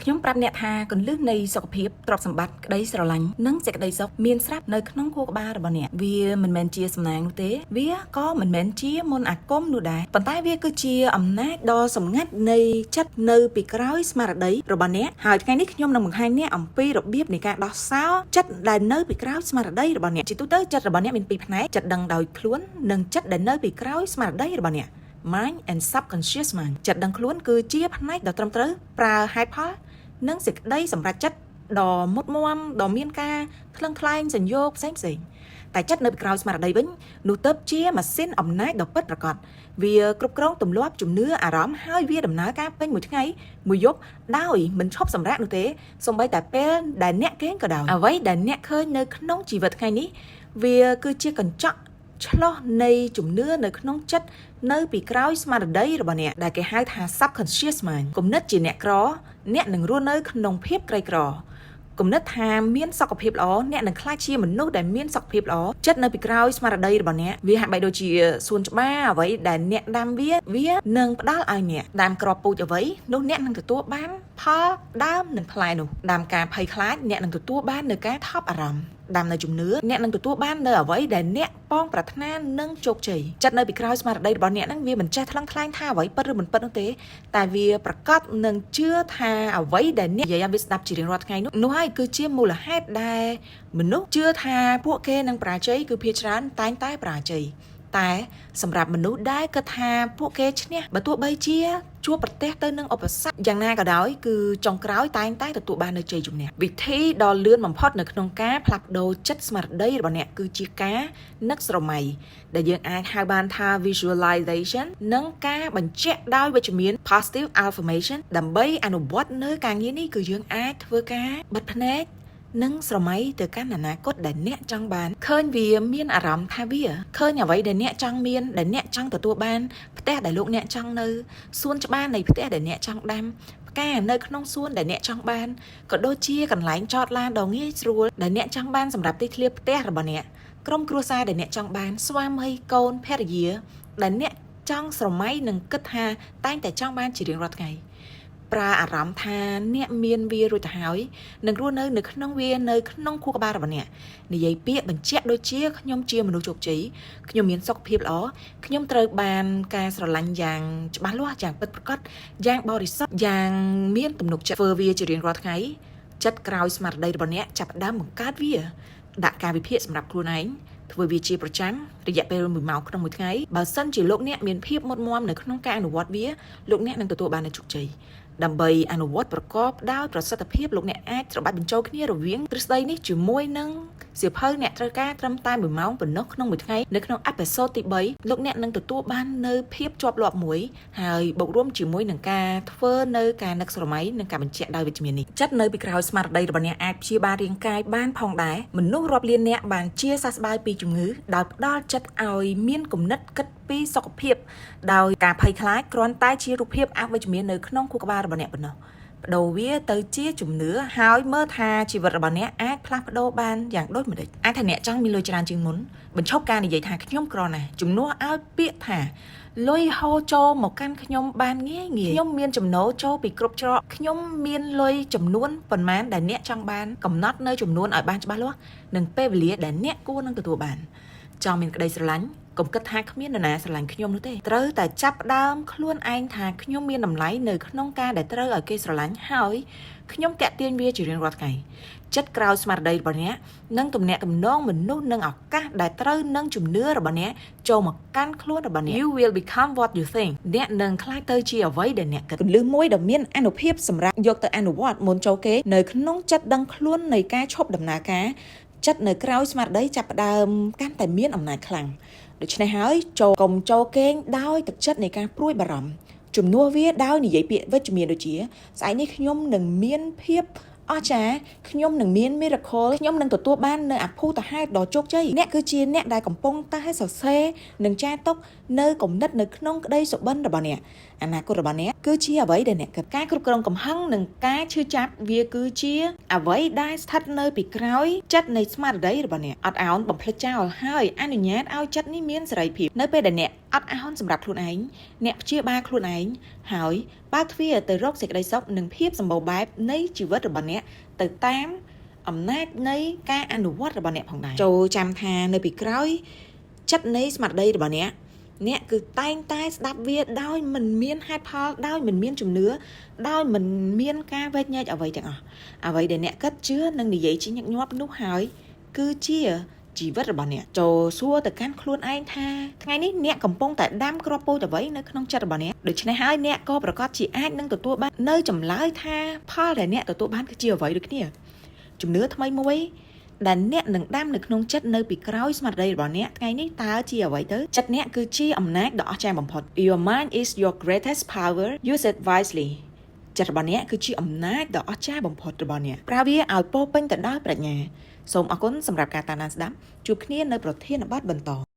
ខ្ញុំប្រាប់អ្នកថាកន្លឹះនៃសុខភាពទ្រព្យសម្បត្តិក្តីស្រឡាញ់និងសេចក្តីសុខមានស្រាប់នៅក្នុងខួរក្បាលរបស់អ្នកវាមិនមែនជាសំណាងនោះទេវាក៏មិនមែនជាមន្តអាគមនោះដែរប៉ុន្តែវាគឺជាអំណាចដ៏សម្ងាត់នៃចិត្តនៅពីក្រោយស្មារតីរបស់អ្នកហើយថ្ងៃនេះខ្ញុំនឹងបង្ហាញអ្នកអំពីរបៀបនៃការដោះសោចិត្តដែលនៅពីក្រោយស្មារតីរបស់អ្នកជាទូទៅចិត្តរបស់អ្នកមានពីរផ្នែកចិត្តដឹងដោយខ្លួននិងចិត្តដែលនៅពីក្រោយស្មារតីរបស់អ្នកMind and subconscious mind ចិត្តដឹងខ្លួនគឺជាផ្នែកដ៏ត្រឹមត្រូវប្រើហេតុផលនិងសេចក្តីសម្រេចចិត្តដ៏មុតមមដ៏មានការថ្លឹងថ្លែងសញ្ញោផ្សេងតែចិត្តនៅពីក្រោយស្មារតីវិញនោះទៅជាម៉ាស៊ីនអំណាចដ៏ពិតប្រាកដវាគ្រប់គ្រងទម្លាប់ជំនឿអារម្មណ៍ហើយវាដំណើរការពេញមួយថ្ងៃមួយយប់ដោយមិនឈប់សម្រាកនោះទេសូម្បីតែពេលដែលអ្នកគេងក៏ដោយអ្វីដែលអ្នកឃើញនៅក្នុងជីវិតថ្ងៃនេះវាគឺជាកញ្ចក់ឆ្លោះនៃជំនឿនៅក្នុងចិត្តនៅពីក្រោយស្មារតីរបស់អ្នកដែលគេហៅថា subconscious mind គំនិតជាអ្នកក្រអ្នកនឹងរស់នៅក្នុងភាពក្រីក្រគំនិតថាមានសុខភាពល្អអ្នកនឹងក្លាយជាមនុស្សដែលមានសុខភាពល្អចិត្តនៅពីក្រោយស្មារតីរបស់អ្នកវាហាក់បីដូចជាសួនច្បារអ្វីដែលអ្នកដាំវានឹងផ្ដល់ឲ្យអ្នកដាំក្របពូជអ្វីនោះអ្នកនឹងទទួលបានផលដើមនិងផ្លែនោះដាំការភ័យខ្លាចអ្នកនឹងទទួលបាននៅការថប់អារម្មណ៍ដាំនៅជំនឿអ្នកនឹងទទួលបាននៅអ្វីដែលអ្នកប៉ងប្រាថ្នានឹងជោគជ័យចិត្តនៅពីក្រោយស្មារតីរបស់អ្នកនឹងវាមិនចេះថ្លឹងថ្លែងថាអ្វីពិតឬមិនពិតនោះទេតែវាប្រកាសនឹងជឿថាអ្វីដែលអ្នកនិយាយឲ្យវាស្ដាប់ជារៀងរាល់ថ្ងៃនោះហើយគឺជាមូលហេតុដែលមនុស្សជឿថាពួកគេនឹងបរាជ័យគឺភាគច្រើនតែងតែបរាជ័យតែសម្រាប់មនុស្សដែលគិតថាពួកគេឈ្នះបើទោះបីជាជួបប្រទះទៅនឹងឧបសគ្គយ៉ាងណាក៏ដោយគឺចុងក្រោយតែងតែទទួលបាននូវជ័យជំនះវិធីដ៏លឿនបំផុតនៅក្នុងការផ្លាស់ប្ដូរចិត្តស្មារតីរបស់អ្នកគឺជាការនឹកស្រមៃដែលយើងអាចហៅបានថា visualization និងការបញ្ជាក់ដោយវិជ្ជមាន positive affirmation ដើម្បីអនុវត្តនៅការងារនេះគឺយើងអាចធ្វើការបិទភ្នែកនិងស្រមៃទៅកាន់អនាគតដែលអ្នកចង់បានឃើញវាមានអារម្មណ៍ថាវាឃើញអ្វីដែលអ្នកចង់មានដែលអ្នកចង់ទទួលបានផ្ទះដែលលោកអ្នកចង់នៅសួនច្បារនៃផ្ទះដែលអ្នកចង់ដាំផ្កានៅក្នុងសួនដែលអ្នកចង់បានក៏ដូចជាកន្លែងចតឡានដ៏ងាយស្រួលដែលអ្នកចង់បានសម្រាប់ទីធ្លាផ្ទះរបស់អ្នកក្រុមគ្រួសារដែលអ្នកចង់បានស្វាមីកូនភរិយាដែលអ្នកចង់ស្រមៃនិងគិតថាតែងតែចង់បានជារៀងរាល់ថ្ងៃប្រើអារម្មណ៍ថាអ្នកមានវារួចទៅហើយនឹងរស់នៅក្នុងវានៅក្នុងខួរក្បាលរបស់អ្នកនិយាយពាក្យបញ្ជាក់ដូចជាខ្ញុំជាមនុស្សជោគជ័យខ្ញុំមានសុខភាពល្អខ្ញុំត្រូវបានការស្រឡាញ់យ៉ាងច្បាស់លាស់យ៉ាងពិតប្រាកដយ៉ាងបរិសុទ្ធយ៉ាងមានទំនុកចិត្តធ្វើវាជារៀងរាល់ថ្ងៃចិត្តក្រោយស្មារតីរបស់អ្នកចាប់ផ្ដើមបង្កើតវាដាក់ការវិភាគសម្រាប់ខ្លួនឯងធ្វើវាជាប្រចាំរយៈពេល1ម៉ោងក្នុងមួយថ្ងៃបើសិនជាលោកអ្នកមានភាពមុតមមនៅក្នុងការអនុវត្តវាលោកអ្នកនឹងទទួលបាននូវជោគជ័យដើម្បីអនុវត្តប្រកបដោយប្រសិទ្ធភាពលោកអ្នកអាចច្របាច់បញ្ចូលគ្នារវាងទ្រឹស្ដីនេះជាមួយនឹងសៀវភៅអ្នកត្រូវការត្រឹមតែ1ម៉ោងប៉ុណ្ណោះក្នុងមួយថ្ងៃនៅក្នុងអេពីសូតទី3លោកអ្នកនឹងទទួលបាននៅភាពជាប់លាប់មួយហើយបូករួមជាមួយនឹងការធ្វើនៅការនឹកស្រមៃនិងការបញ្ជាក់ដោយវិជ្ជមាននេះចិត្តនៅពីក្រោយស្មារតីរបស់អ្នកអាចព្យាបាលរាងកាយបានផងដែរមនុស្សរាប់លានអ្នកបានជាសះស្បើយពីជំងឺដោយផ្ដល់ចិត្តឲ្យមានគំនិតគិតពីសុខភាពដោយការភ័យខ្លាចគ្រាន់តែជារូបភាពអវិជ្ជមាននៅក្នុងខួរក្បាលរបស់អ្នកប៉ុណ្ណោះបដូរវាទៅជាជំនឿហើយមើលថាជីវិតរបស់អ្នកអាចផ្លាស់ប្ដូរបានយ៉ាងដូចម្តេចអាចថាអ្នកចង់មានលុយច្រើនជាងមុនបញ្ឈប់ការនិយាយថាខ្ញុំក្រណាស់ជំនួសឲ្យពាក្យថាលុយហូរចូលមកកាន់ខ្ញុំបានងាយខ្ញុំមានចំណូលចូលពីគ្រប់ច្រកខ្ញុំមានលុយចំនួនប៉ុន្មានដែលអ្នកចង់បានកំណត់នៅចំនួនឲ្យបានច្បាស់លាស់និងពេលវេលាដែលអ្នកគួរនឹងទទួលបានចង់មានក្តីស្រឡាញ់កុំគិតថាគ្មាននរណាស្រឡាញ់ខ្ញុំនោះទេត្រូវតែចាប់ផ្ដើមខ្លួនឯងថាខ្ញុំមានតម្លៃនៅក្នុងការដែលត្រូវឲ្យគេស្រឡាញ់ហើយខ្ញុំតាក់ទាញវាជារៀងរាល់ថ្ងៃចិត្តក្រោយស្មារតីរបស់អ្នកនិងទំនាក់ទំនងមនុស្សនិងឱកាសដែលត្រូវនឹងជំនឿរបស់អ្នកចូលមកកាន់ខ្លួនរបស់អ្នក You will become what you think អ្នកនឹងក្លាយទៅជាអ្វីដែលអ្នកគិតគន្លឹះមួយដ៏មានអានុភាពសម្រាប់យកទៅអនុវត្តមុនចូលគេនៅក្នុងចិត្តដឹងខ្លួននៃការឈប់ដំណើរការចិត្តនៅក្រោយស្មារតីចាប់ផ្ដើមកាន់តែមានអំណាចខ្លាំងដូច្នេះហើយកុំចូលគេងដោយទឹកចិត្តនៃការព្រួយបារម្ភជំនួសវាដោយនិយាយពាក្យវិជ្ជមានដូចជាស្អែកនេះខ្ញុំនឹងមានភាពអស្ចារ្យខ្ញុំនឹងមាន miracle ខ្ញុំនឹងទទួលបាននៅអភូតហេតុដ៏ជោគជ័យអ្នកគឺជាអ្នកដែលកំពុងតែសរសេរនិងចារទុកនៅគំនិតនៅក្នុងក្តីសុបិនរបស់អ្នកអនាគតរបស់អ្នកគឺជាអ្វីដែលអ្នកគិតការគ្រប់គ្រងកំហឹងនិងការឈឺចាប់វាគឺជាអ្វីដែលស្ថិតនៅពីក្រោយចិត្តនៃស្មារតីរបស់អ្នកអត់ឱនបំភ្លេចចោលហើយអនុញ្ញាតឲ្យចិត្តនេះមានសេរីភាពនៅពេលដែលអ្នក អត់អោនសម្រាប់ខ្លួនឯងអ្នកព្យាបាលខ្លួនឯងហើយបើកទ្វារទៅរកសេចក្តីសុខនិងភាពសម្បូរបែបនៃជីវិតរបស់អ្នកទៅតាមអំណាចនៃការអនុវត្តរបស់អ្នកផងដែរចូលចាំថានៅពីក្រោយចិត្តនៃស្មារតីរបស់អ្នកគឺតែងតែស្ដាប់វាដោយមិនមានហេតុផលដោយមិនមានជំនឿដោយមិនមានការវែកញែកអ្វីទាំងអស់អ្វីដែលអ្នកគិតជឿនិងនិយាយជាញឹកញាប់នោះហើយគឺជាជីវិតរបស់អ្នកចូលសួរទៅកាន់ខ្លួនឯងថាថ្ងៃនេះអ្នកកំពុងតែដាំគ្រាប់ពូជអ្វីនៅក្នុងចិត្តរបស់អ្នកដូច្នេះហើយអ្នកក៏ប្រកាសជាអាចនឹងទទួលបាននៅចម្លើយថាផលដែលអ្នកទទួលបានគឺជាអ្វីដូចគ្នាជំនឿថ្មីមួយដែលអ្នកនឹងដាំនៅក្នុងចិត្តនៅពីក្រោយស្មារតីរបស់អ្នកថ្ងៃនេះតើជាអ្វីទៅចិត្តអ្នកគឺជាអំណាចដ៏អស្ចារ្យបំផុត Your mind is your greatest power use it wisely ចិត្តរបស់អ្នកគឺជាអំណាចដ៏អស្ចារ្យបំផុតរបស់អ្នកប្រើវាឲ្យពោរពេញទៅដោយប្រាជ្ញាសូមអរគុណសម្រាប់ការតាមដានស្ដាប់ជួបគ្នានៅប្រធានបទបន្ត